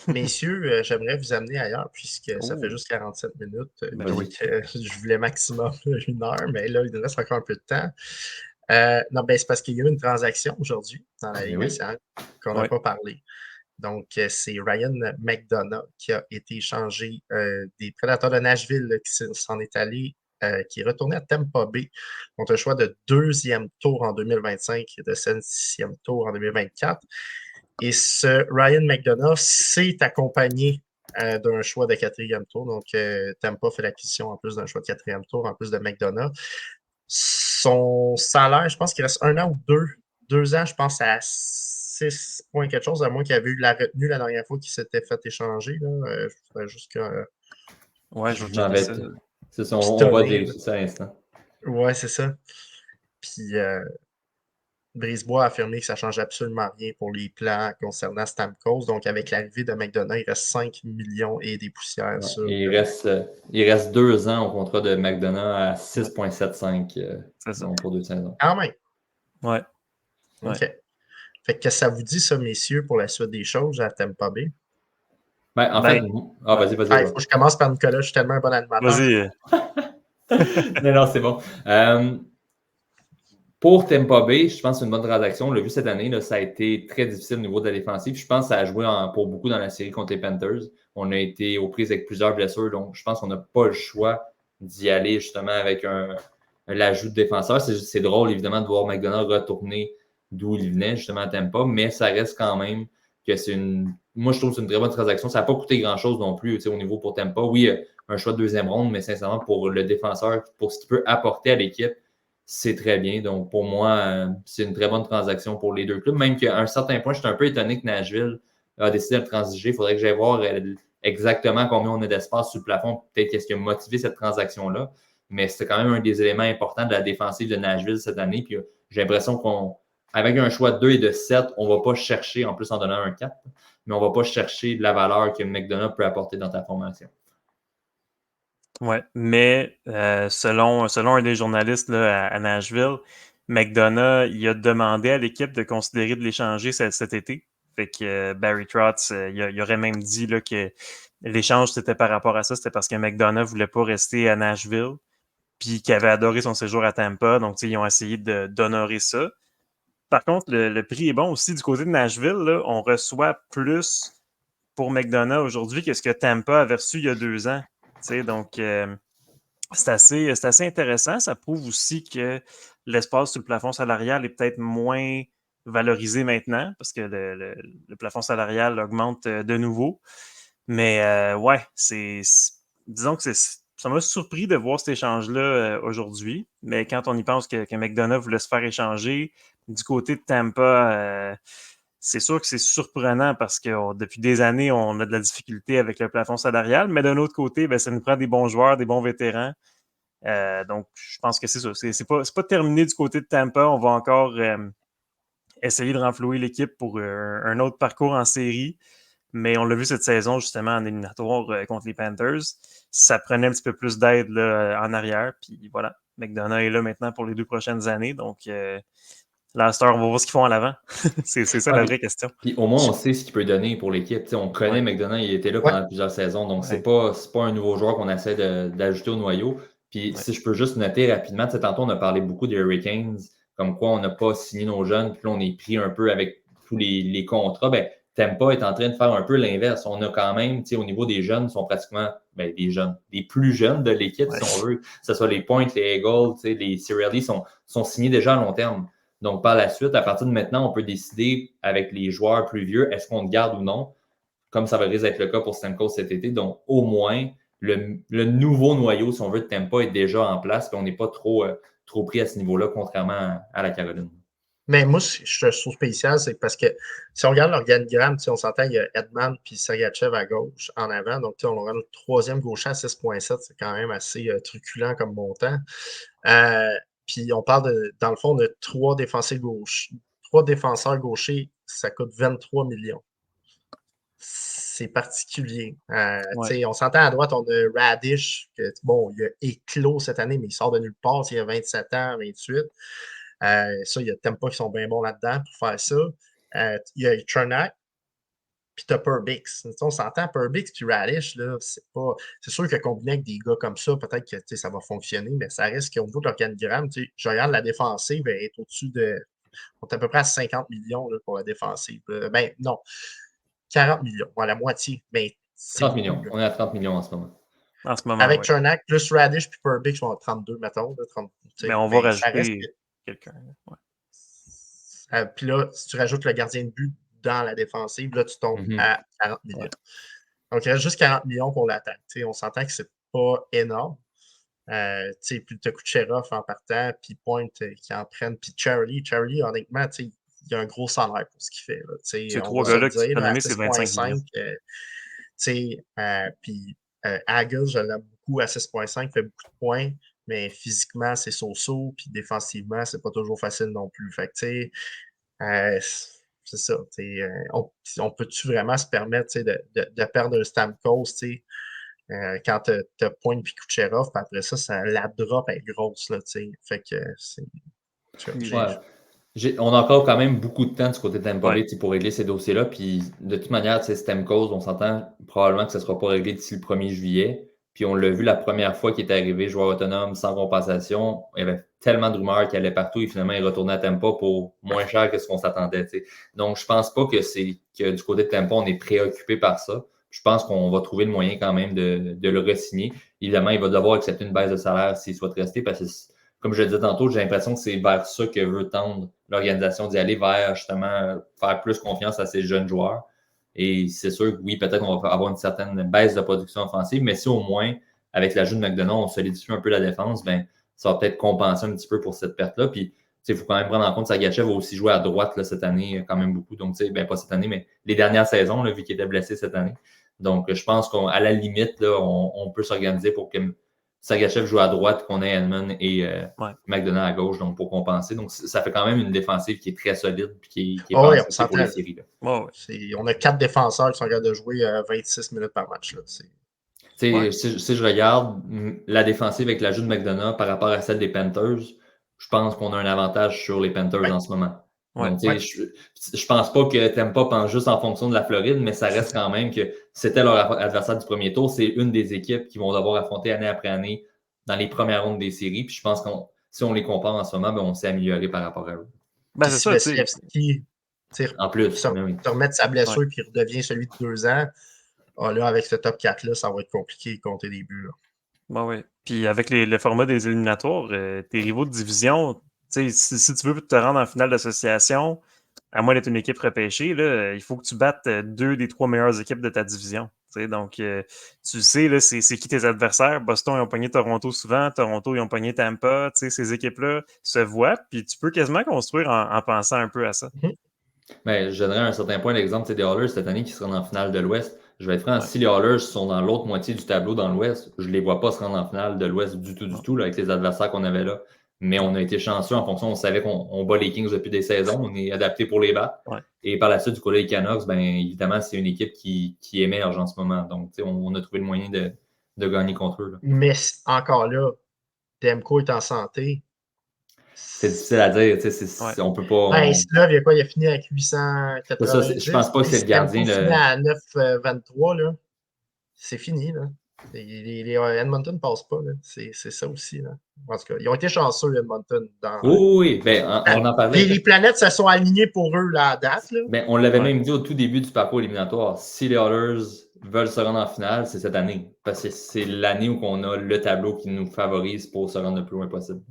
Messieurs, j'aimerais vous amener ailleurs puisque ça fait Oh, juste 47 minutes. ben Puis oui. Vas-y. que je voulais maximum 1 heure, mais là, il nous reste encore un peu de temps. Non, ben, c'est parce qu'il y a eu une transaction aujourd'hui dans la Ben Ligue oui. nationale qu'on n'a Ouais. pas parlé. Donc, c'est Ryan McDonough qui a été échangé des Prédateurs de Nashville là, qui s'en est allé, qui est retourné à Tampa Bay contre un choix de 2e tour en 2025 et de 6e tour en 2024. Et ce Ryan McDonough s'est accompagné d'un choix de 4e tour. Donc, Tampa fait l'acquisition en plus d'un choix de 4e tour, en plus de McDonough. Son salaire, je pense qu'il reste 1 an ou 2 ans, je pense, à 6 points quelque chose, à moins qu'il y avait eu la retenue la dernière fois qu'il s'était fait échanger. Là. Je voudrais juste que Ouais, je vais Je m'en checker vais. ça. C'est ça, on va pitonner. vérifier ça à l'instant. Ouais, c'est ça. Puis Brisebois a affirmé que ça ne change absolument rien pour les plans concernant Stamkos. Donc, avec l'arrivée de McDonough, il reste 5 millions et des poussières Ouais. sur. Et il reste 2 ans au contrat de McDonough à 6,75 C'est ça. donc pour 2 saisons. Quand même. Ouais. OK. Ouais. Fait que ça vous dit ça, messieurs, pour la suite des choses à Tampa Bay? Ben, en fait, Ben, ouais. vas-y, Il faut Rob. que je commence par Nicolas, je suis tellement un bon animateur. Vas-y. Non, non, c'est bon. Pour Tampa Bay, je pense que c'est une bonne transaction. On l'a vu cette année, là, ça a été très difficile au niveau de la défensive. Je pense que ça a joué pour beaucoup dans la série contre les Panthers. On a été aux prises avec plusieurs blessures, donc je pense qu'on n'a pas le choix d'y aller justement avec l'ajout de défenseurs. C'est drôle, évidemment, de voir McDonough retourner d'où il venait, justement à Tampa, mais ça reste quand même que c'est une. Moi, je trouve que c'est une très bonne transaction. Ça n'a pas coûté grand-chose non plus au niveau pour Tampa. Oui, un choix de 2e ronde, mais sincèrement, pour le défenseur, pour ce qu'il peut apporter à l'équipe, c'est très bien. Donc, pour moi, c'est une très bonne transaction pour les deux clubs. Même qu'à un certain point, je suis un peu étonné que Nashville a décidé de transiger. Il faudrait que j'aille voir exactement combien on a d'espace sur le plafond. Peut-être qu'est-ce qui a motivé cette transaction-là. Mais c'est quand même un des éléments importants de la défensive de Nashville cette année. Puis j'ai l'impression qu'avec un choix de 2 et de 7, on ne va pas chercher, en plus en donnant un 4, mais on ne va pas chercher la valeur que McDonough peut apporter dans ta formation. Ouais. Mais selon un des journalistes là, à Nashville, McDonough, il a demandé à l'équipe de considérer de l'échanger cet été. Fait que Barry Trotz, il aurait même dit là, que l'échange, c'était par rapport à ça. C'était parce que McDonough voulait pas rester à Nashville, puis qu'il avait adoré son séjour à Tampa. Donc, ils ont essayé d'honorer ça. Par contre, le prix est bon aussi du côté de Nashville. Là, on reçoit plus pour McDonough aujourd'hui que ce que Tampa avait reçu il y a 2 ans. Donc, c'est assez intéressant. Ça prouve aussi que l'espace sur le plafond salarial est peut-être moins valorisé maintenant parce que le plafond salarial augmente de nouveau. Mais ouais, disons que ça m'a surpris de voir cet échange-là aujourd'hui. Mais quand on y pense que McDonough voulait se faire échanger, du côté de Tampa, c'est sûr que c'est surprenant parce que depuis des années, on a de la difficulté avec le plafond salarial. Mais d'un autre côté, ben, ça nous prend des bons joueurs, des bons vétérans. Donc, je pense que c'est ça. C'est pas terminé du côté de Tampa. On va encore essayer de renflouer l'équipe pour un autre parcours en série. Mais on l'a vu cette saison, justement, en éliminatoire contre les Panthers. Ça prenait un petit peu plus d'aide en arrière. Puis voilà, McDonough est là maintenant pour les 2 prochaines années. Donc, là, à cette heure, on va voir ce qu'ils font en l'avant. C'est ça Ouais, la vraie question. puis au moins, on sait ce qu'il peut donner pour l'équipe. On connaît Ouais. McDonough, il était là Ouais. pendant plusieurs saisons, donc Ouais. c'est pas un nouveau joueur qu'on essaie d'ajouter au noyau. Puis Ouais. si je peux juste noter rapidement, tantôt on a parlé beaucoup des Hurricanes, comme quoi on n'a pas signé nos jeunes, puis là on est pris un peu avec tous les contrats. Ben, Tampa est en train de faire un peu l'inverse. On a quand même, au niveau des jeunes, sont pratiquement des jeunes, des plus jeunes de l'équipe, Ouais. si on veut, que ce soit les Points, les Eagles, les Cirelli sont signés déjà à long terme. Donc, par la suite, à partir de maintenant, on peut décider avec les joueurs plus vieux, est-ce qu'on le garde ou non, comme ça va risque d'être le cas pour Stamkos cet été. Donc, au moins, le nouveau noyau, si on veut, de Tampa est déjà en place, puis on n'est pas trop pris à ce niveau-là, contrairement à la Caroline. Mais moi, je trouve spécial, c'est parce que si on regarde l'organigramme, on s'entend, il y a Edman puis Sergachev à gauche, en avant. Donc, on aura le troisième gaucher à 6,7. C'est quand même assez truculent comme montant. Puis on parle, dans le fond, de 3 défenseurs gauchers, ça coûte 23 millions. C'est particulier. Ouais. On s'entend à droite, on a Radish, que, bon, il a éclos cette année, mais il sort de nulle part, il a 27 ans, 28. Ça, il y a Tempa qui sont bien bons là-dedans pour faire ça. Il y a Chernak, Puis t'as Perbix. On s'entend, Perbix puis Radish, là, c'est sûr que combiné avec des gars comme ça, peut-être que ça va fonctionner, mais ça reste qu'au niveau de l'organigramme, je regarde la défensive, elle est au-dessus de. On est à peu près à 50 millions là, pour la défensive. Ben non, 40 millions, la moitié. Mais 30 millions. On est à 30 millions en ce moment. En ce moment, avec oui. Chernak plus Radish puis Perbix, on va à 32, mettons. Là, 30, mais on va rajouter quelqu'un. Ouais. Puis là, si tu rajoutes le gardien de but dans la défensive, là, tu tombes à 40 millions. Ouais. Donc, il reste juste 40 millions pour l'attaque. On s'entend que c'est pas énorme. Puis tu as Kucherov en partant, puis Point qui en prennent, puis Charlie, honnêtement, il y a un gros salaire pour ce qu'il fait. Là, ces trois gars-là qui se nommer, c'est 25 millions. Puis Hagel, je l'aime beaucoup à 6,5, il fait beaucoup de points, mais physiquement, c'est so-so, puis défensivement, c'est pas toujours facile non plus. Fait que, c'est ça. On peut-tu vraiment se permettre de perdre un Stamkos, quand tu as Point et Kucherov, puis après ça, la drop est grosse. Là, fait que c'est. On a encore quand même beaucoup de temps du côté de Tampa Bay pour régler ces dossiers-là. Puis de toute manière, Stamkos, on s'entend probablement que ça ne sera pas réglé d'ici le 1er juillet. Puis on l'a vu la première fois qu'il est arrivé, joueur autonome, sans compensation. Il y avait tellement de rumeurs qu'il allait partout et finalement il retournait à Tampa pour moins cher que ce qu'on s'attendait. Donc je pense pas que du côté de Tampa, on est préoccupé par ça. Je pense qu'on va trouver le moyen quand même de le re-signer. Évidemment, il va devoir accepter une baisse de salaire s'il souhaite rester parce que, comme je le disais tantôt, j'ai l'impression que c'est vers ça que veut tendre l'organisation, d'y aller vers justement faire plus confiance à ces jeunes joueurs. Et c'est sûr que oui, peut-être qu'on va avoir une certaine baisse de production offensive, mais si au moins, avec l'ajout de McDonough, on solidifie un peu la défense, ben ça va peut-être compenser un petit peu pour cette perte-là. Puis, il faut quand même prendre en compte que Sergachev va aussi jouer à droite là, cette année, quand même beaucoup. Donc, pas cette année, mais les dernières saisons, là, vu qu'il était blessé cette année. Donc, je pense qu'à la limite, là, on peut s'organiser pour que Sergachev joue à droite, qu'on ait Edmund et McDonough à gauche, donc pour compenser. Donc, ça fait quand même une défensive qui est très solide et qui est pensée pour les séries. Là. On a 4 défenseurs qui sont capables de jouer 26 minutes par match. Là. Si je regarde la défensive avec l'ajout de McDonough par rapport à celle des Panthers, je pense qu'on a un avantage sur les Panthers en ce moment. Donc, je pense pas que Tampa pense juste en fonction de la Floride, mais ça reste quand même que c'était leur adversaire du premier tour. C'est une des équipes qui vont devoir affronter année après année dans les premières rondes des séries. Puis je pense que si on les compare en ce moment, on s'est amélioré par rapport à eux. C'est ça, Vasilevskiy, en plus, se remettre sa blessure puis redevient celui de 2 ans. Là, avec ce top 4-là, ça va être compliqué de compter des buts. Oui. Puis avec le format des éliminatoires, tes rivaux de division, si tu veux te rendre en finale d'association, à moins d'être une équipe repêchée, là, il faut que tu battes 2 des 3 meilleures équipes de ta division. Donc, tu sais, là, c'est qui tes adversaires. Boston, ils ont pogné Toronto souvent. Toronto, ils ont pogné Tampa. Ces équipes-là se voient. Puis tu peux quasiment construire en pensant un peu à ça. Mais je donnerais à un certain point l'exemple des Oilers cette année qui se rendent en finale de l'Ouest. Je vais être franc, si les Oilers sont dans l'autre moitié du tableau dans l'Ouest, je ne les vois pas se rendre en finale de l'Ouest du tout, là, avec les adversaires qu'on avait là. Mais on a été chanceux en fonction, on savait qu'on bat les Kings depuis des saisons, on est adapté pour les battre. Et par la suite, du côté des Canucks, bien évidemment, c'est une équipe qui émerge en ce moment. Donc, on a trouvé le moyen de gagner contre eux. Là. Mais encore là, Demko est en santé. C'est difficile à dire. On peut pas. Slov, il a fini avec 880. Je pense pas que c'est le gardien. Il a fini à 9,23. Là. C'est fini. Là. Les Edmonton ne passent pas. C'est ça aussi. Là. En tout cas, ils ont été chanceux, Edmonton. Oui. Ben, on en parlait. Les planètes se sont alignées pour eux là, à date. Là. Ben, on l'avait même dit au tout début du parcours éliminatoire. Si les Oilers veulent se rendre en finale, c'est cette année. Parce que c'est l'année où on a le tableau qui nous favorise pour se rendre le plus loin possible.